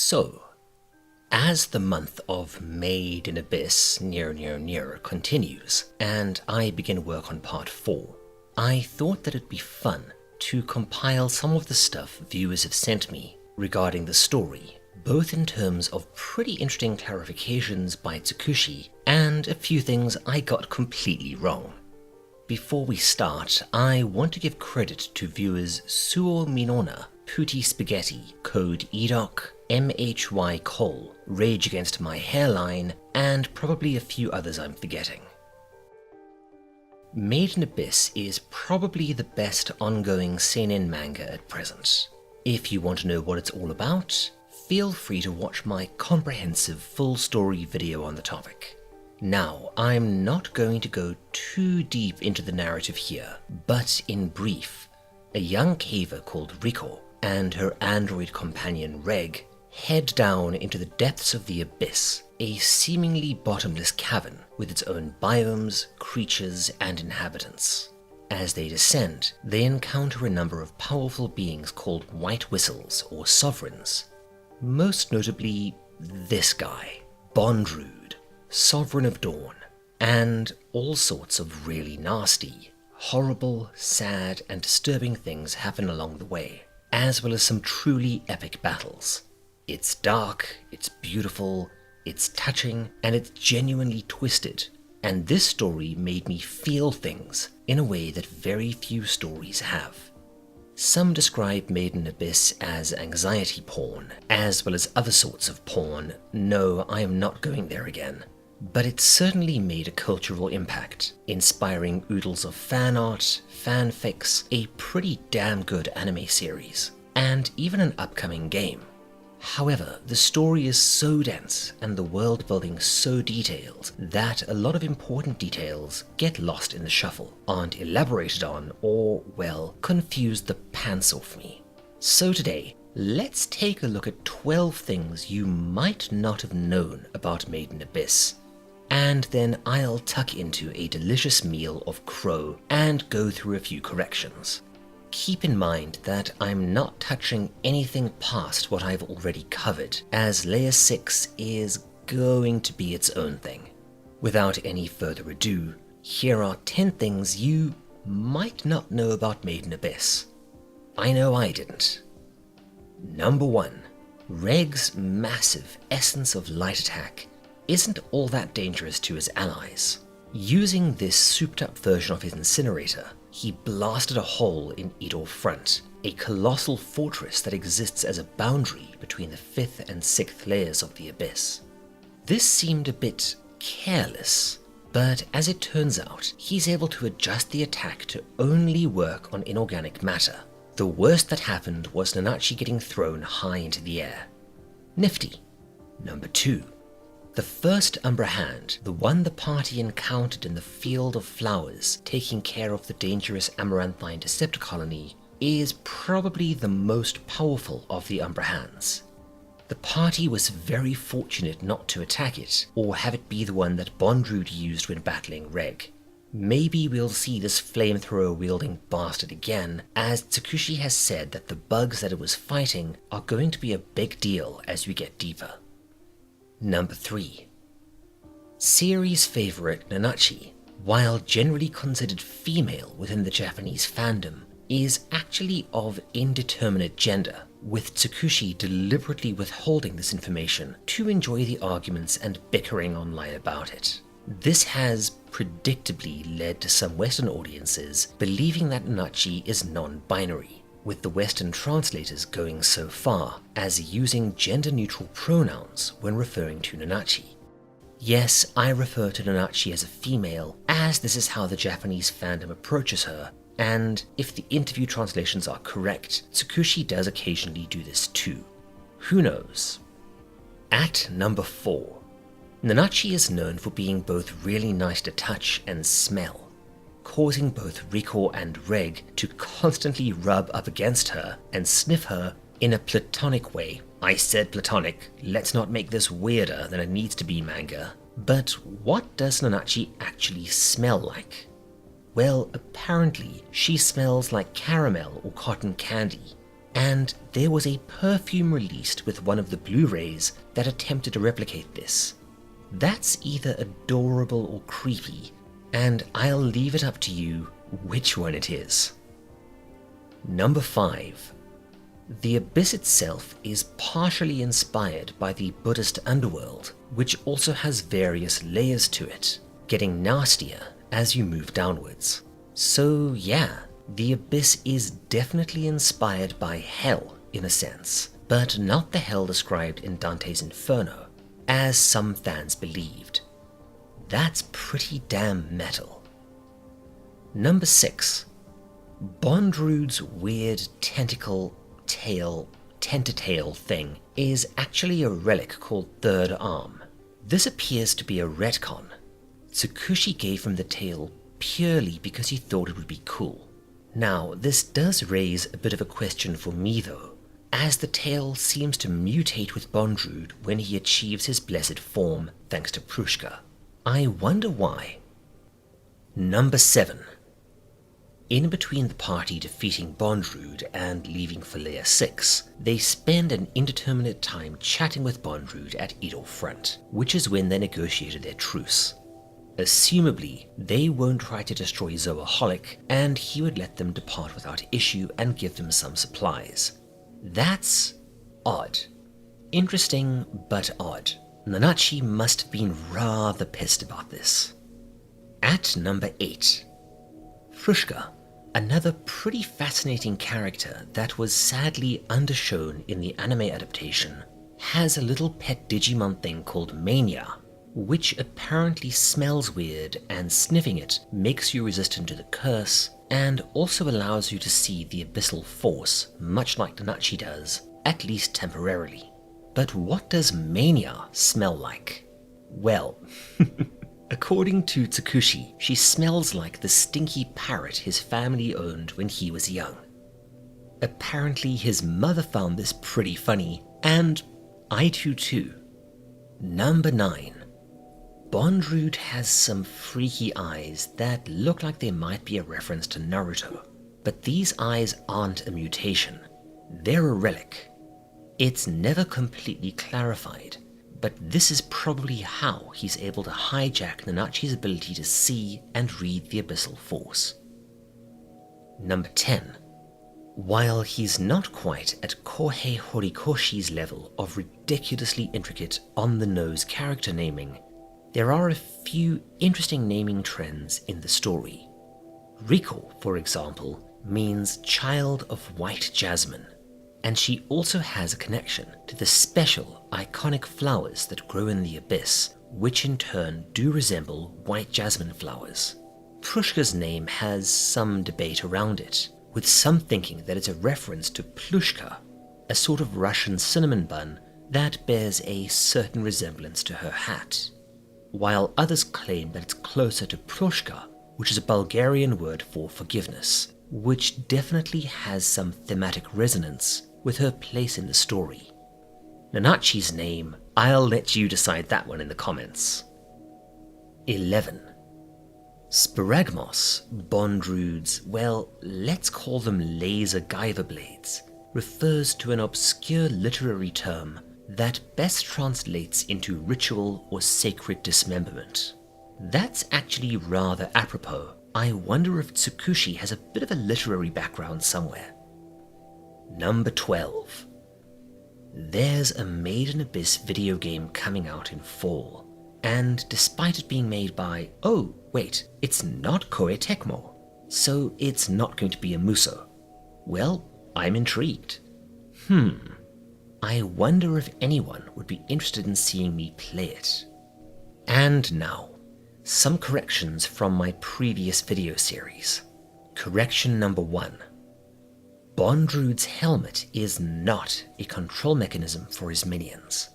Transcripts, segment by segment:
So, as the month of Made in Abyss near continues, and I begin work on part 4, I thought that it'd be fun to compile some of the stuff viewers have sent me regarding the story, both in terms of pretty interesting clarifications by Tsukushi and a few things I got completely wrong. Before we start, I want to give credit to viewers Suo Minona, Pooty Spaghetti, Code Edoc, MHY Cole, Rage Against My Hairline, and probably a few others I'm forgetting. Made in Abyss is probably the best ongoing seinen manga at present. If you want to know what it's all about, feel free to watch my comprehensive full story video on the topic. Now, I'm not going to go too deep into the narrative here, but in brief, a young caver called Riko and her android companion Reg head down into the depths of the Abyss, a seemingly bottomless cavern with its own biomes, creatures, and inhabitants. As they descend, they encounter a number of powerful beings called White Whistles, or Sovereigns. Most notably, this guy, Bondrude, Sovereign of Dawn, and all sorts of really nasty, horrible, sad, and disturbing things happen along the way, as well as some truly epic battles. It's dark, it's beautiful, it's touching, and it's genuinely twisted, and this story made me feel things in a way that very few stories have. Some describe Made in Abyss as anxiety porn, as well as other sorts of porn. No, I am not going there again. But it certainly made a cultural impact, inspiring oodles of fan art, fanfics, a pretty damn good anime series, and even an upcoming game. However, the story is so dense and the world building so detailed that a lot of important details get lost in the shuffle, aren't elaborated on, or, well, confuse the pants off me. So today, let's take a look at 12 things you might not have known about Made in Abyss. And then I'll tuck into a delicious meal of crow and go through a few corrections. Keep in mind that I'm not touching anything past what I've already covered, as Layer 6 is going to be its own thing. Without any further ado, here are 10 things you might not know about Made in Abyss. I know I didn't. Number 1. Reg's massive Essence of Light attack isn't all that dangerous to his allies. Using this souped up version of his incinerator, he blasted a hole in Edo Front, a colossal fortress that exists as a boundary between the 5th and 6th layers of the Abyss. This seemed a bit careless, but as it turns out, he's able to adjust the attack to only work on inorganic matter. The worst that happened was Nanachi getting thrown high into the air. Nifty. Number 2. The first Umbra Hand, the one the party encountered in the Field of Flowers, taking care of the dangerous Amaranthine Decepticolony, is probably the most powerful of the Umbra Hands. The party was very fortunate not to attack it, or have it be the one that Bondrude used when battling Reg. Maybe we'll see this flamethrower-wielding bastard again, as Tsukushi has said that the bugs that it was fighting are going to be a big deal as we get deeper. Number 3. Series favorite Nanachi, while generally considered female within the Japanese fandom, is actually of indeterminate gender, with Tsukushi deliberately withholding this information to enjoy the arguments and bickering online about it. This has predictably led to some Western audiences believing that Nanachi is non-binary, with the Western translators going so far as using gender-neutral pronouns when referring to Nanachi. Yes, I refer to Nanachi as a female, as this is how the Japanese fandom approaches her, and if the interview translations are correct, Tsukushi does occasionally do this too. Who knows? At number 4. Nanachi is known for being both really nice to touch and smell, causing both Riko and Reg to constantly rub up against her and sniff her in a platonic way. I said platonic, let's not make this weirder than it needs to be, manga. But what does Nanachi actually smell like? Well, apparently she smells like caramel or cotton candy, and there was a perfume released with one of the Blu-rays that attempted to replicate this. That's either adorable or creepy, and I'll leave it up to you which one it is. Number 5. The Abyss itself is partially inspired by the Buddhist underworld, which also has various layers to it, getting nastier as you move downwards. So yeah, the Abyss is definitely inspired by hell in a sense, but not the hell described in Dante's Inferno, as some fans believed. That's pretty damn metal. Number 6. Bondrude's weird tentacle tentacle thing is actually a relic called Third Arm. This appears to be a retcon. Tsukushi gave him the tail purely because he thought it would be cool. Now, this does raise a bit of a question for me though, as the tail seems to mutate with Bondrude when he achieves his blessed form thanks to Prushka. I wonder why. Number 7. In between the party defeating Bondrude and leaving for Layer 6, they spend an indeterminate time chatting with Bondrude at Edo Front, which is when they negotiated their truce. Assumably, they won't try to destroy Zoaholic, and he would let them depart without issue and give them some supplies. That's odd. Interesting, but odd. Nanachi must have been rather pissed about this. At number 8. Prushka, another pretty fascinating character that was sadly undershown in the anime adaptation, has a little pet Digimon thing called Mania, which apparently smells weird, and sniffing it makes you resistant to the curse, and also allows you to see the abyssal force, much like Nanachi does, at least temporarily. But what does Mania smell like? Well, according to Tsukushi, she smells like the stinky parrot his family owned when he was young. Apparently his mother found this pretty funny, and I do too. Number 9. Bondrude has some freaky eyes that look like they might be a reference to Naruto, but these eyes aren't a mutation, they're a relic. It's never completely clarified, but this is probably how he's able to hijack Nanachi's ability to see and read the abyssal force. Number 10. While he's not quite at Kohei Horikoshi's level of ridiculously intricate on-the-nose character naming, there are a few interesting naming trends in the story. Riko, for example, means child of white jasmine, and she also has a connection to the special, iconic flowers that grow in the abyss, which in turn do resemble white jasmine flowers. Prushka's name has some debate around it, with some thinking that it's a reference to Plushka, a sort of Russian cinnamon bun that bears a certain resemblance to her hat, while others claim that it's closer to Prushka, which is a Bulgarian word for forgiveness, which definitely has some thematic resonance with her place in the story. Nanachi's name, I'll let you decide that one in the comments. 11. Spiragmos, Bondrude's, well, let's call them laser Guyver blades, refers to an obscure literary term that best translates into ritual or sacred dismemberment. That's actually rather apropos. I wonder if Tsukushi has a bit of a literary background somewhere. Number 12. There's a Made in Abyss video game coming out in fall, and despite it being made by, oh wait, it's not Koei Tecmo, so it's not going to be a Muso. Well, I'm intrigued. I wonder if anyone would be interested in seeing me play it. And now, some corrections from my previous video series. Correction number 1. Bondrude's helmet is not a control mechanism for his minions.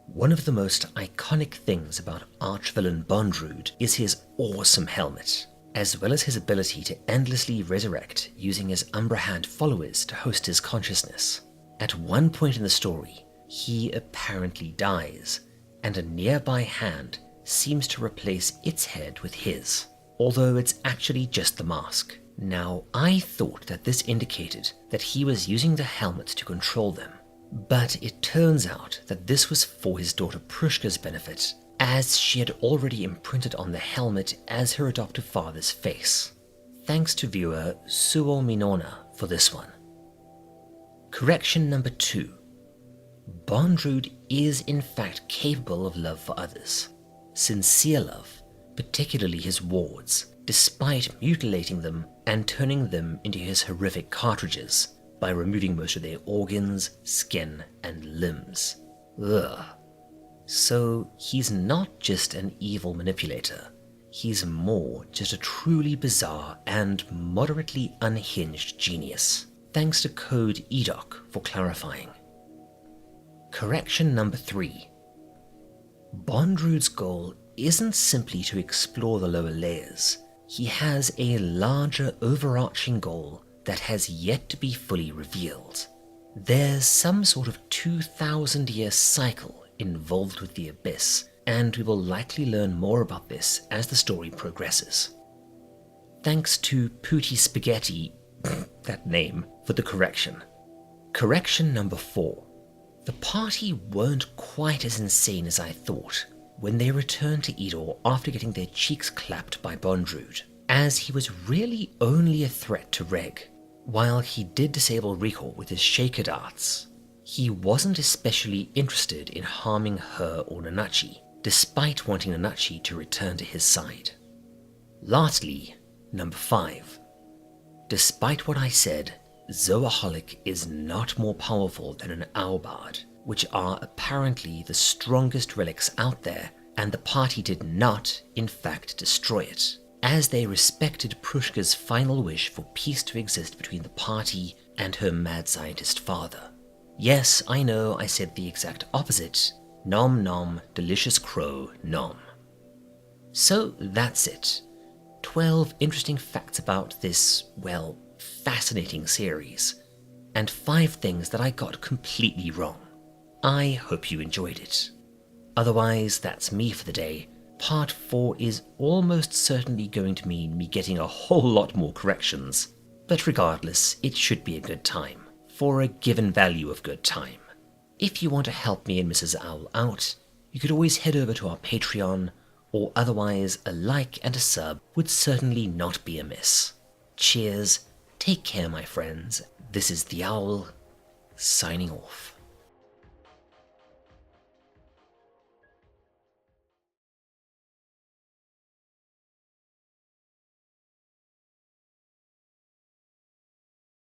One of the most iconic things about archvillain Bondrude is his awesome helmet, as well as his ability to endlessly resurrect using his Umbra Hand followers to host his consciousness. At one point in the story, he apparently dies, and a nearby hand seems to replace its head with his, although it's actually just the mask. Now, I thought that this indicated that he was using the helmet to control them, but it turns out that this was for his daughter Prushka's benefit, as she had already imprinted on the helmet as her adoptive father's face. Thanks to viewer Suol Minona for this one. Correction number 2. Bondrewd is in fact capable of love for others. Sincere love, particularly his wards, despite mutilating them and turning them into his horrific cartridges by removing most of their organs, skin, and limbs. Ugh. So he's not just an evil manipulator, he's more just a truly bizarre and moderately unhinged genius. Thanks to code EDOC for clarifying. Correction number 3. Bondrewd's goal isn't simply to explore the lower layers. He has a larger overarching goal that has yet to be fully revealed. There's some sort of 2,000-year cycle involved with the Abyss, and we will likely learn more about this as the story progresses. Thanks to Pooty Spaghetti, that name, for the correction. Correction number 4. The party weren't quite as insane as I thought when they returned to Edor after getting their cheeks clapped by Bondrewd, as he was really only a threat to Reg. While he did disable recall with his shaker darts, he wasn't especially interested in harming her or Nanachi, despite wanting Nanachi to return to his side. Lastly, number 5. Despite what I said, Zoaholic is not more powerful than an Owlbard, which are apparently the strongest relics out there, and the party did not, in fact, destroy it, as they respected Prushka's final wish for peace to exist between the party and her mad scientist father. Yes, I know I said the exact opposite. Nom nom, delicious crow, nom. So that's it. 12 interesting facts about this, well, fascinating series, and 5 things that I got completely wrong. I hope you enjoyed it. Otherwise, that's me for the day. Part 4 is almost certainly going to mean me getting a whole lot more corrections, but regardless, it should be a good time, for a given value of good time. If you want to help me and Mrs. Owl out, you could always head over to our Patreon, or otherwise a like and a sub would certainly not be amiss. Cheers, take care my friends, this is the Owl, signing off.